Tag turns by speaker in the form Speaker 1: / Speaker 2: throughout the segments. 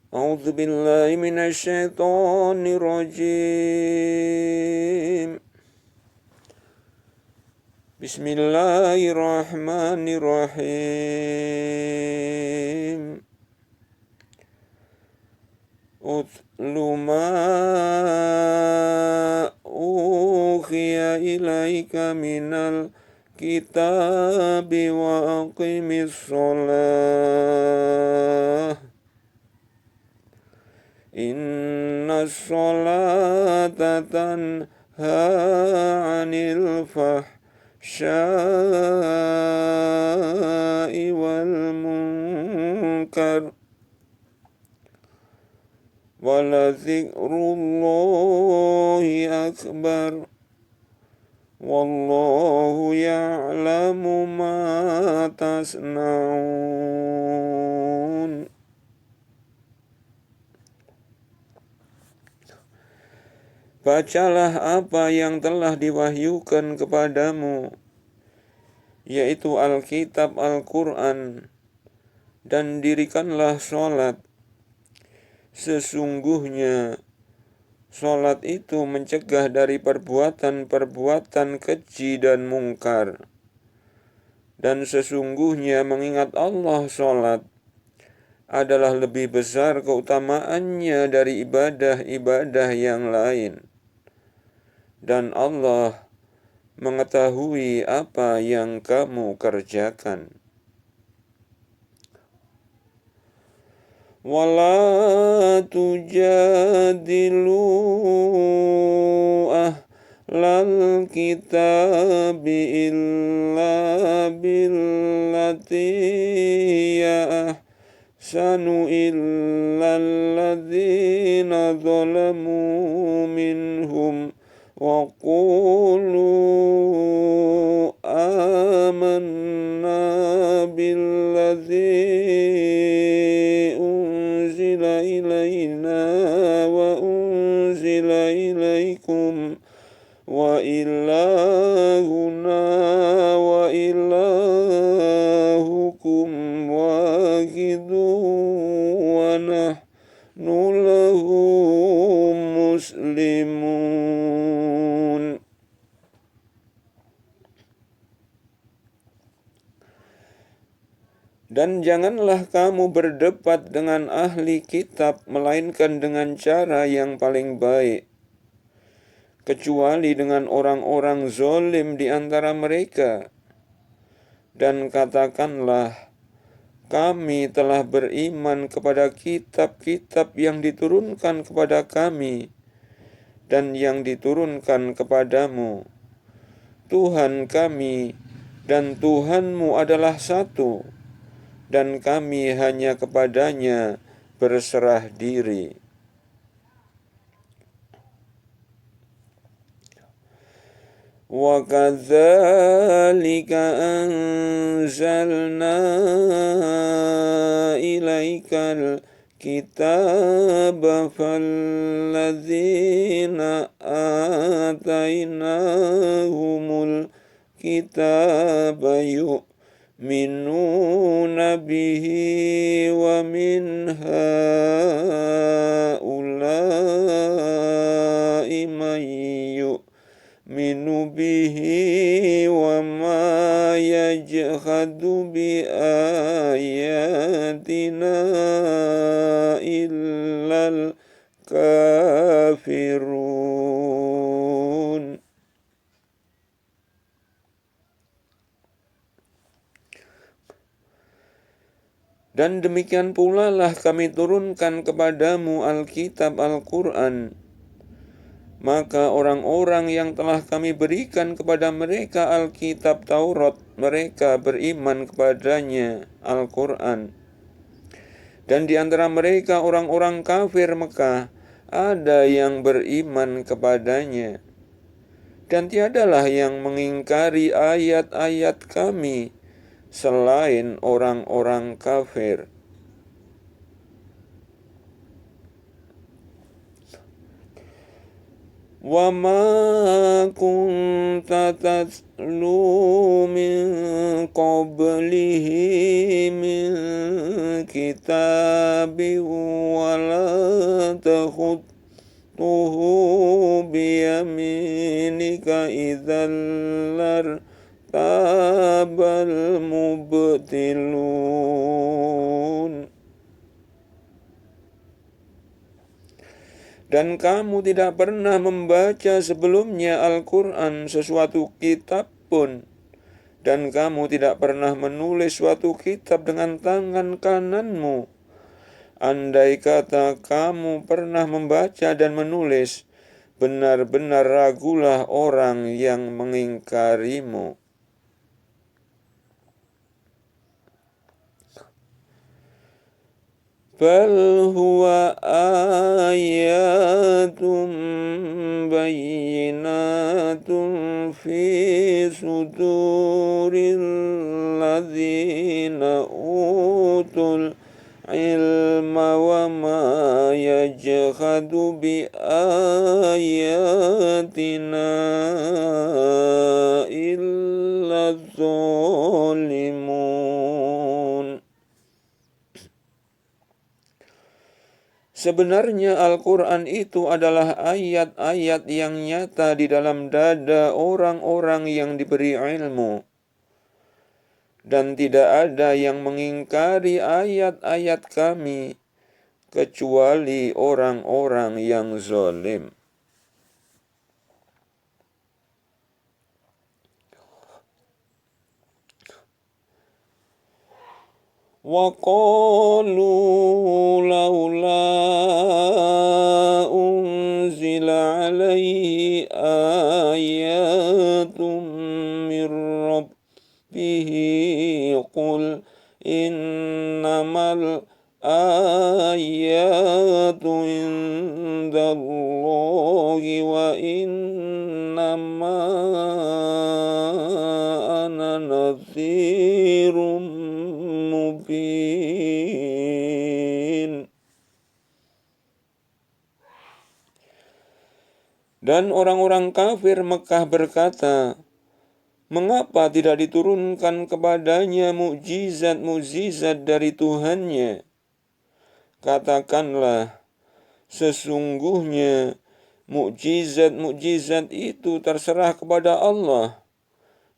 Speaker 1: أعوذ بالله من الشيطان الرجيم. بسم الله الرحمن الرحيم. أتل ما أوحي إليك من الكتاب وأقم الصلاة إن الصلاة تنهى عن الفحشاء والمنكر ولذكر الله أكبر والله يعلم ما تصنعون. Bacalah apa yang telah diwahyukan kepadamu, yaitu Alkitab Al-Quran, dan dirikanlah sholat. Sesungguhnya sholat itu mencegah dari perbuatan-perbuatan keji dan mungkar. Dan sesungguhnya mengingat Allah sholat adalah lebih besar keutamaannya dari ibadah-ibadah yang lain. Dan Allah mengetahui apa yang kamu kerjakan. Wala tujadilu ahlal kitabi illa billati ya ahsanu illa alladzina zalamu minhum wa qulu amanna billadzi unzila ilaina wa unzila ilaikum wa ilahuna wa ilahukum wahidun wa nahnu lahu muslimun. Dan janganlah kamu berdebat dengan ahli kitab melainkan dengan cara yang paling baik, kecuali dengan orang-orang zalim di antara mereka. Dan katakanlah, kami telah beriman kepada kitab-kitab yang diturunkan kepada kami dan yang diturunkan kepadamu. Tuhan kami dan Tuhanmu adalah satu, dan kami hanya kepadanya berserah diri. Wa kadzalika anzalna ilaikal kitaba falladzina atainahumul kitaba yu'minuna bihi wa min haula'i man yu'minu bihi wa ma yajhadu bi ayatina illal kafirun. Dan demikian pula lah kami turunkan kepadamu Alkitab Al-Quran. Maka orang-orang yang telah kami berikan kepada mereka Alkitab Taurat, mereka beriman kepadanya Al-Quran. Dan di antara mereka orang-orang kafir Mekah, ada yang beriman kepadanya. Dan tiadalah yang mengingkari ayat-ayat kami selain orang-orang kafir. Wa ma kunta tatlu min qablihi min kitab kitabi wa la takhutuhu biyaminika idzal lartabal mubtilun. Dan kamu tidak pernah membaca sebelumnya Al-Quran sesuatu kitab pun, dan kamu tidak pernah menulis suatu kitab dengan tangan kananmu. Andai kata kamu pernah membaca dan menulis, benar-benar ragulah orang yang mengingkarimu. Bal huwa ayatun bayyinatun fi suduril ladzina utul ilma wa ma yajhadu bi ayatina illa zalimun. Sebenarnya Al-Quran itu adalah ayat-ayat yang nyata di dalam dada orang-orang yang diberi ilmu. Dan tidak ada yang mengingkari ayat-ayat kami, kecuali orang-orang yang zalim. Wa qalu laula unzila alaihi ayatum mir rabbihi qul innamal ayatu indallahi wa innama ana nadhirum mubin. Dan orang-orang kafir Mekah berkata, mengapa tidak diturunkan kepadanya mukjizat-mukjizat dari Tuhannya? Katakanlah, sesungguhnya mukjizat-mukjizat itu terserah kepada Allah,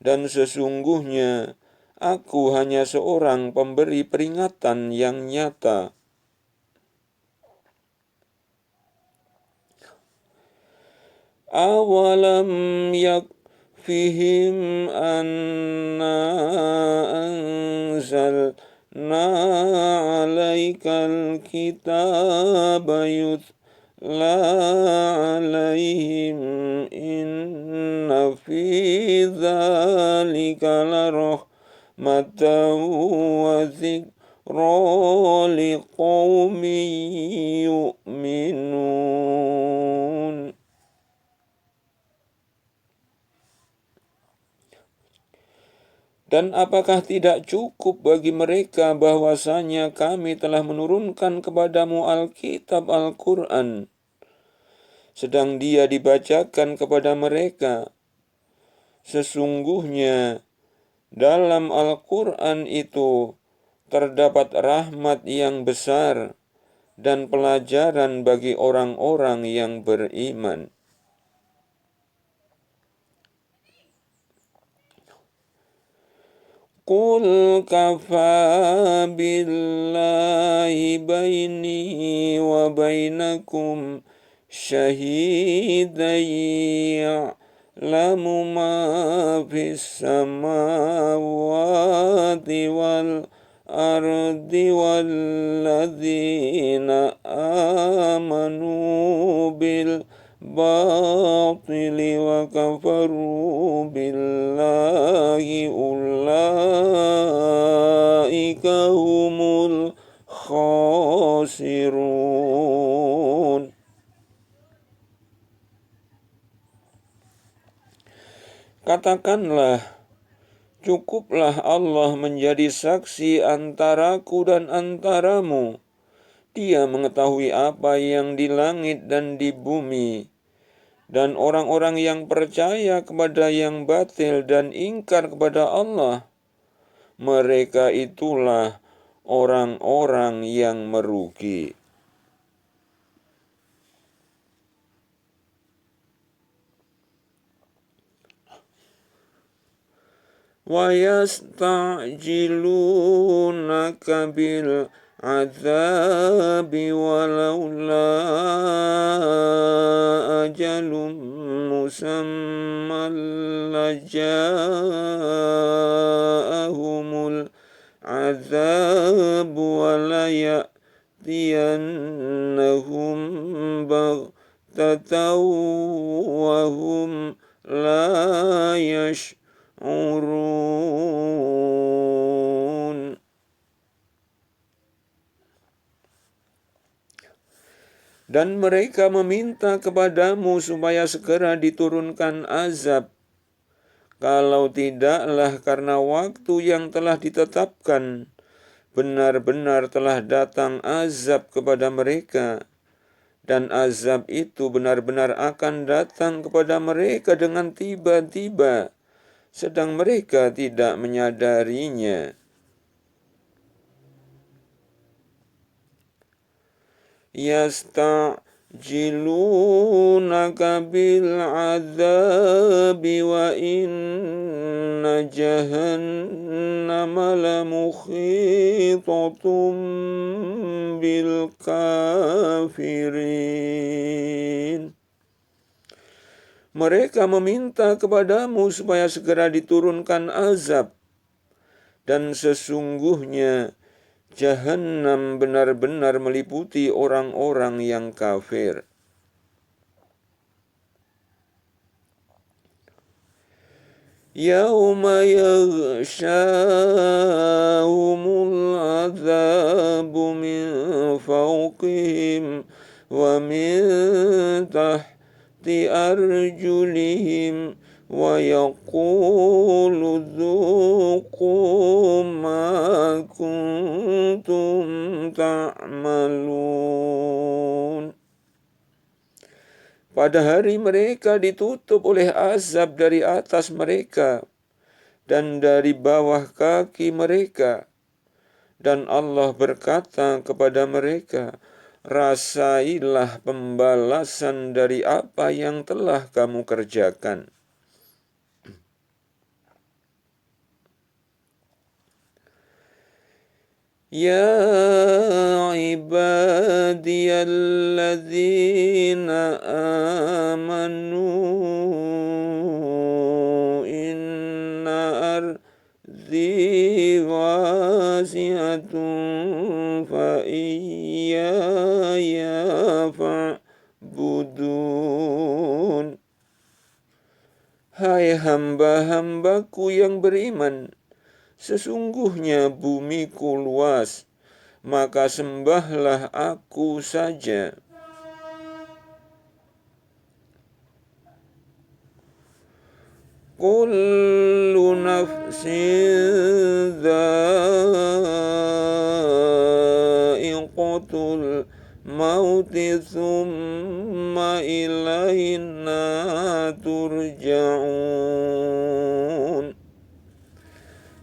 Speaker 1: dan sesungguhnya aku hanya seorang pemberi peringatan yang nyata. Awalam yakfihim anna anzalna alaikal kitaba yutla alaihim inna fi dzalika larahmatan wa dzikra liqaumin yu'minun. Dan apakah tidak cukup bagi mereka bahwasanya kami telah menurunkan kepadamu Alkitab Al-Quran, sedang dia dibacakan kepada mereka? Sesungguhnya dalam Al-Quran itu terdapat rahmat yang besar dan pelajaran bagi orang-orang yang beriman. Qul kafa billahi baini wa bainakum syahidan ya'lamu ma fis samawati wal ardi walladzina amanu bil batili wa kafaru billahi ulaika humul khasirun. Katakanlah, cukuplah Allah menjadi saksi antaraku dan antaramu. Dia mengetahui apa yang di langit dan di bumi. Dan orang-orang yang percaya kepada yang batil dan ingkar kepada Allah, mereka itulah orang-orang yang merugi. Wa yasta'jilunaka bil azabi walaula ajalum musamman laja'ahumul azabu wala ya'tiyannahum baghtatan wa hum la yash'urun. Dan mereka meminta kepadamu supaya segera diturunkan azab. Kalau tidaklah karena waktu yang telah ditetapkan, benar-benar telah datang azab kepada mereka. Dan azab itu benar-benar akan datang kepada mereka dengan tiba-tiba, sedang mereka tidak menyadarinya. Yasta'jilunaka bil azabi wa inna jahannama lamuhitatun bil kafirin. Mereka meminta kepadamu supaya segera diturunkan azab, dan sesungguhnya Jahannam benar-benar meliputi orang-orang yang kafir. Yauma yaghshahumul azabu min fawqihim wa min tahti arjulihim wa yaqulu dzuqu ma kuntum ta'malun. Pada hari mereka ditutup oleh azab dari atas mereka dan dari bawah kaki mereka. Dan Allah berkata kepada mereka, rasailah pembalasan dari apa yang telah kamu kerjakan. Ya ibadiyalladzina amanu inna ardi wasi'atun fa iyaya fa'budun. Hai hamba-hambaku yang beriman, sesungguhnya bumiku luas, maka sembahlah aku saja. Kullu nafsin dha'iqatul mauti thumma ilaina turja'un.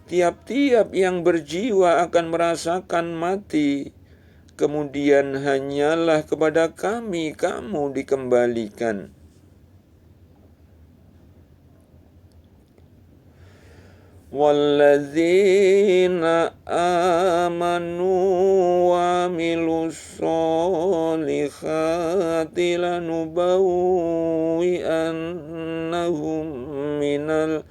Speaker 1: Tiap-tiap yang berjiwa akan merasakan mati, kemudian hanyalah kepada kami kamu dikembalikan. Walladzina amanu wa amilus solihati lanubawwi'annahum minal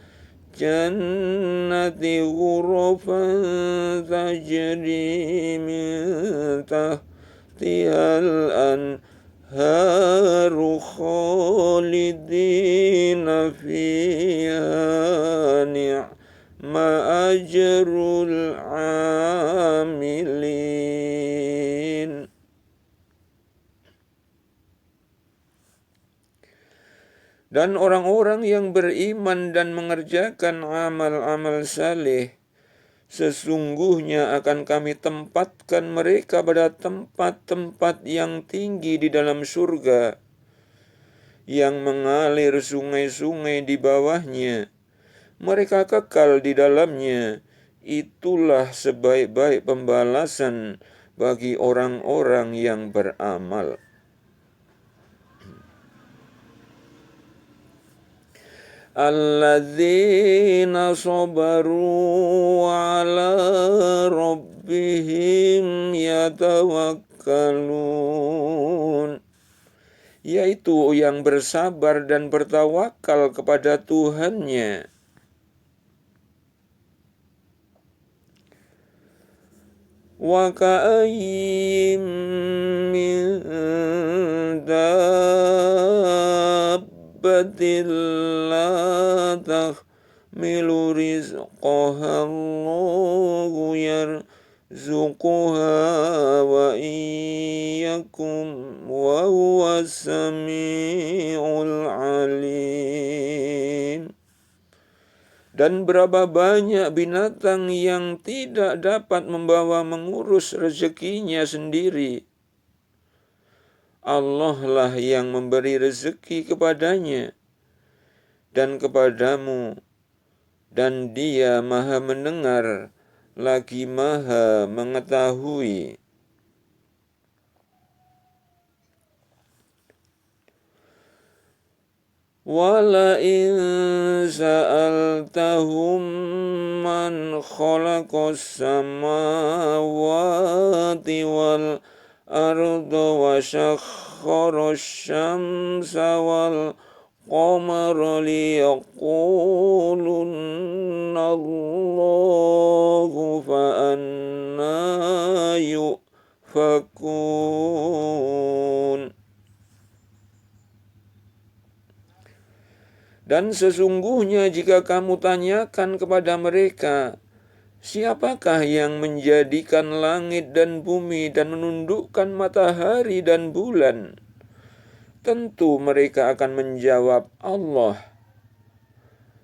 Speaker 1: jannati ghurafan tajri min tahtihal anharu khalidina fiha ni'ma ajrul amilin. Dan orang-orang yang beriman dan mengerjakan amal-amal saleh, sesungguhnya akan kami tempatkan mereka pada tempat-tempat yang tinggi di dalam surga, yang mengalir sungai-sungai di bawahnya. Mereka kekal di dalamnya. itulah sebaik-baik pembalasan bagi orang-orang yang beramal. Alladzina sabaru ala rabbihim yatawakkalun, yaitu yang bersabar dan bertawakal kepada Tuhannya. Wa ka'ayyim min dabbatin la tahmilu rizqaha Allahu yarzuquha wa iyyakum wa huwas sami'ul alim. Dan berapa banyak binatang yang tidak dapat membawa mengurus rezekinya sendiri. Allah lah yang memberi rezeki kepadanya dan kepadamu, dan Dia Maha mendengar lagi Maha mengetahui. Wala in sa'altahum man khalaqas samawati wal arda wa syakhkhara syamsa wal qamara liyaqulunna Allahu fa anna yufakun. Dan sesungguhnya jika kamu tanyakan kepada mereka, siapakah yang menjadikan langit dan bumi dan menundukkan matahari dan bulan? Tentu mereka akan menjawab, Allah.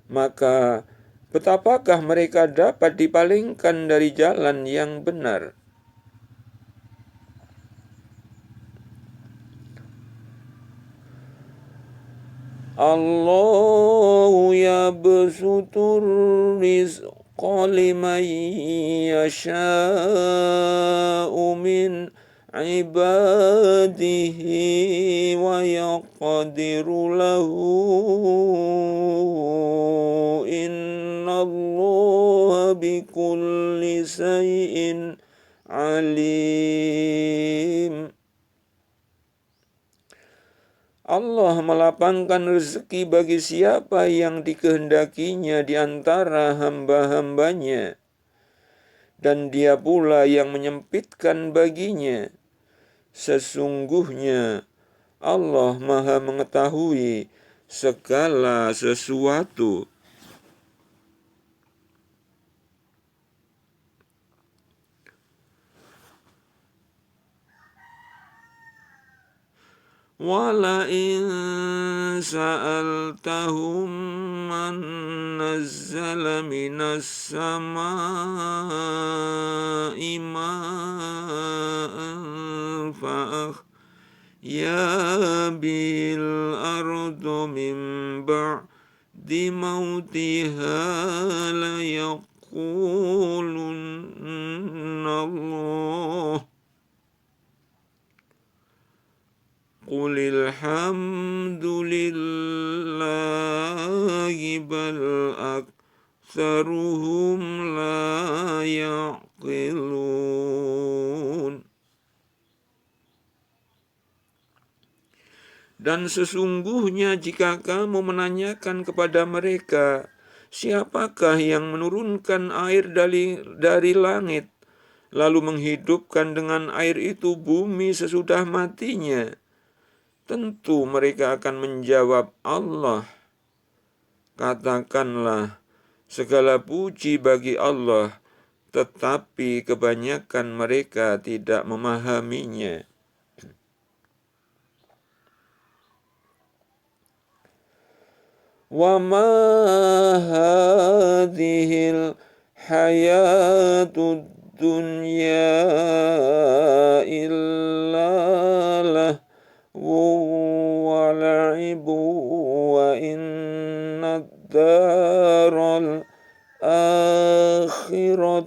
Speaker 1: Maka betapakah mereka dapat dipalingkan dari jalan yang benar? Allahu yabsutur rizqa liman yasha'u min ibadihi wa yaqdiru lahu innallaha bikulli shay'in alim. Allah melapangkan rezeki bagi siapa yang dikehendakinya di antara hamba-hambanya, dan Dia pula yang menyempitkan baginya. Sesungguhnya Allah Maha mengetahui segala sesuatu. Wala in sa'altahum man nazzala minas samaa'i ma'an fa'ahya bil ardu min ba'di mautiha la yaqulunna Allah. Qulil hamdulillahi bal aktsaruhum la yaqilun. Dan sesungguhnya jika kamu menanyakan kepada mereka, siapakah yang menurunkan air dari langit, lalu menghidupkan dengan air itu bumi sesudah matinya? Tentu mereka akan menjawab, Allah. Katakanlah, segala puji bagi Allah, tetapi kebanyakan mereka tidak memahaminya. Wa ma hadhil hayatud dunya illa wa la'ibu wa inna daral akhirata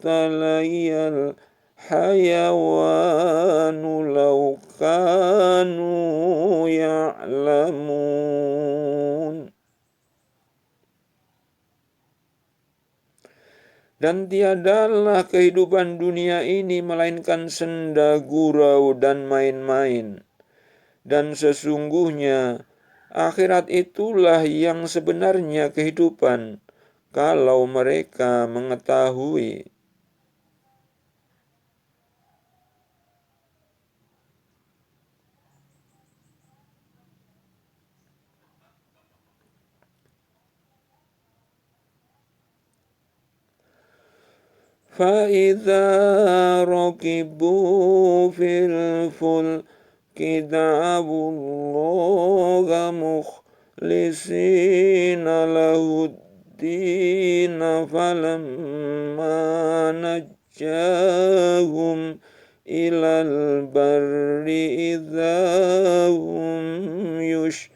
Speaker 1: كانوا يعلمون. Dan tiadalah kehidupan dunia ini melainkan senda gurau dan main-main. Dan sesungguhnya akhirat itulah yang sebenarnya kehidupan, kalau mereka mengetahui. فَإِذَا رَكِبُوا فِي الْفُلْكِ دَعَوُا اللَّهَ مُخْلِصِينَ لَهُ الدِّينَ فَلَمَّا نَجَّاهُمْ إِلَى الْبَرِّ إِذَا هُمْ يُشْرِكُونَ.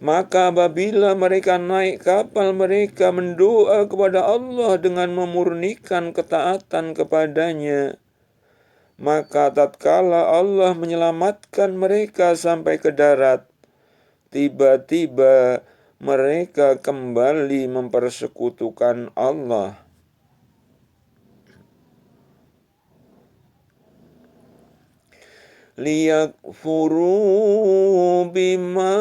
Speaker 1: Maka apabila mereka naik kapal, mereka mendoa kepada Allah dengan memurnikan ketaatan kepadanya. Maka tatkala Allah menyelamatkan mereka sampai ke darat, tiba-tiba mereka kembali mempersekutukan Allah. liyakfuru bima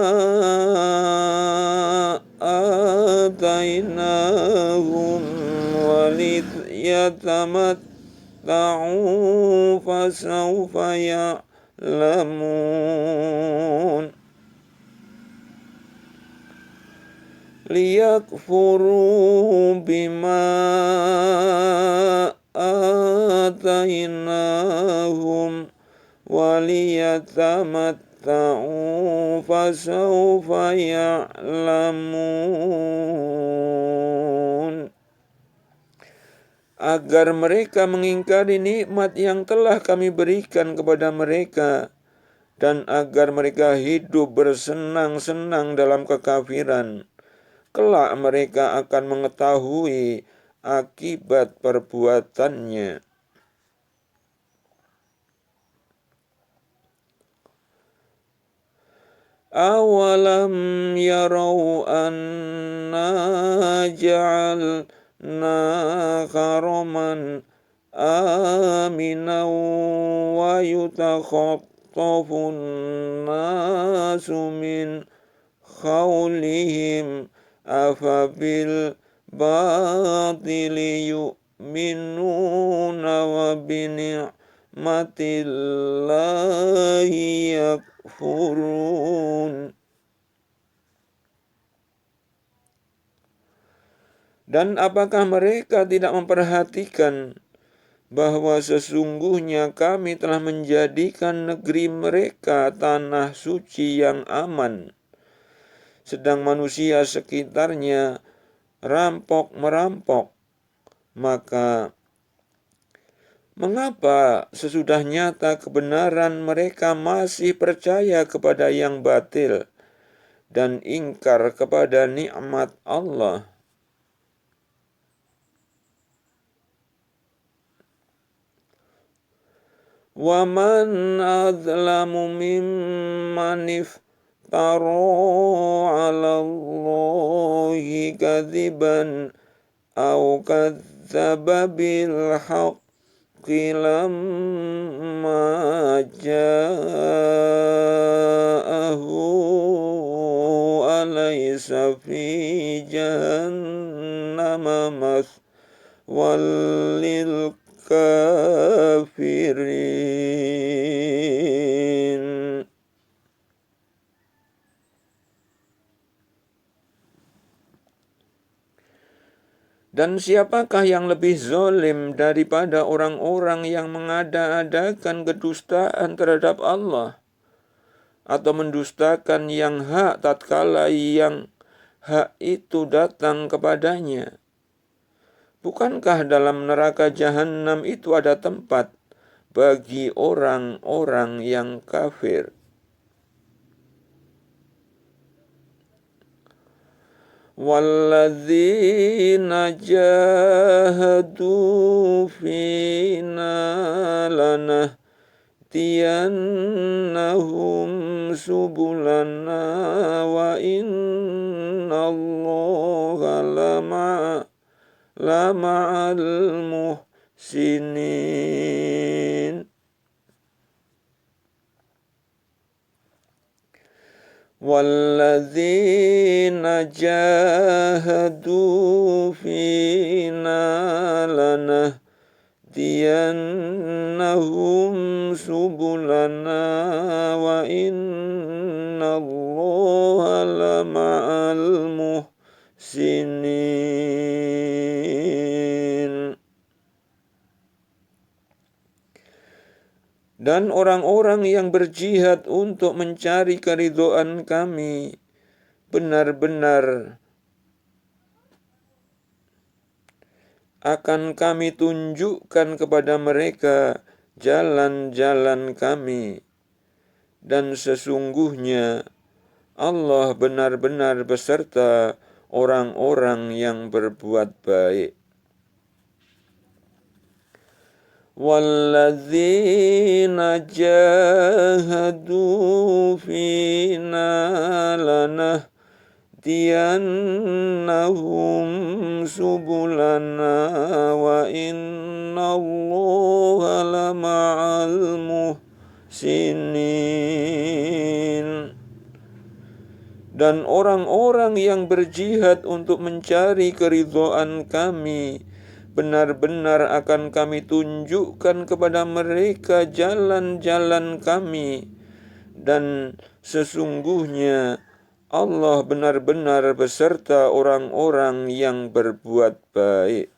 Speaker 1: atainahum waliyatamatta'u fasawfa ya'lamun. Liyakfuru bima atainahum waliyatamatta'u fasawfa ya'lamun. Agar mereka mengingkari nikmat yang telah kami berikan kepada mereka, dan agar mereka hidup bersenang-senang dalam kekafiran. Kelak mereka akan mengetahui akibat perbuatannya. Awalam yarau anna ja'alna haraman aminan wa yutakhattafun nasu min khawlihim afabil batili yu'minuna wa bini'matillahi yakfurun. Dan apakah mereka tidak memperhatikan bahwa sesungguhnya kami telah menjadikan negeri mereka tanah suci yang aman, sedang manusia sekitarnya rampok-merampok? Maka mengapa sesudah nyata kebenaran mereka masih percaya kepada yang batil dan ingkar kepada nikmat Allah? Wa man azlamu mimman iftara 'ala Allahi kadziban aw kadzdzaba bil haqqi lamma ja'ahu alaysa fi jahannama mathwal lil kafirin. Dan siapakah yang lebih zalim daripada orang-orang yang mengada-adakan kedustaan terhadap Allah, atau mendustakan yang hak tatkala yang hak itu datang kepadanya? Bukankah dalam neraka jahanam itu ada tempat bagi orang-orang yang kafir? walladzina jahadu fina lanahdiyannahum subulana wa innallaha lama'al muhsinin. Walladzina jahadu fina lanahdiyannahum subulana wa innallaha lama'al muhsinin. Dan orang-orang yang berjihad untuk mencari keridhaan kami, benar-benar akan kami tunjukkan kepada mereka jalan-jalan kami. Dan sesungguhnya Allah benar-benar beserta orang-orang yang berbuat baik. Walladzina jahadu fina lanahdiyannahum subulana wa innallaha lama'al muhsinin. Dan orang-orang yang berjihad untuk mencari keridhaan kami, benar-benar akan kami tunjukkan kepada mereka jalan-jalan kami. Dan sesungguhnya Allah benar-benar beserta orang-orang yang berbuat baik.